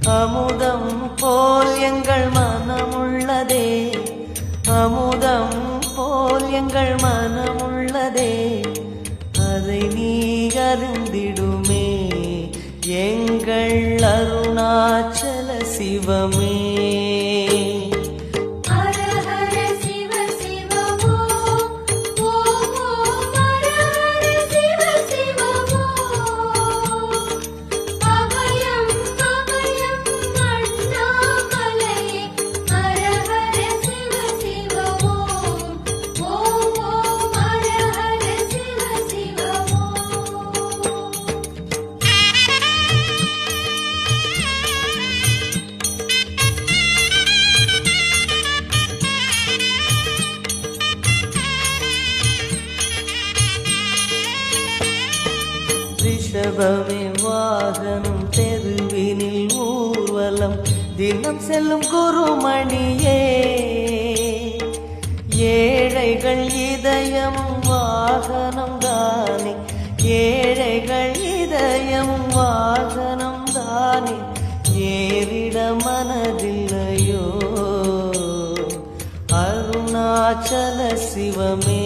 அமுதம் போல் எங்கள் மனமுள்ளதே, அமுதம் போல் எங்கள் மனமுள்ளதே, அதை நீ அறிந்திடுமே எங்கள் அருணாச்சல சிவமே. ரிஷபமே வாகனம் தெருவினில் ஊர்வலம் தினம் செல்லும் குருமணியே, ஏழைகள் இதயம் வாகனம் தானே, ஏழைகள் இதயம் வாகனம் தானே, ஏறிட மனதில்லையோ அருணாச்சல சிவமே.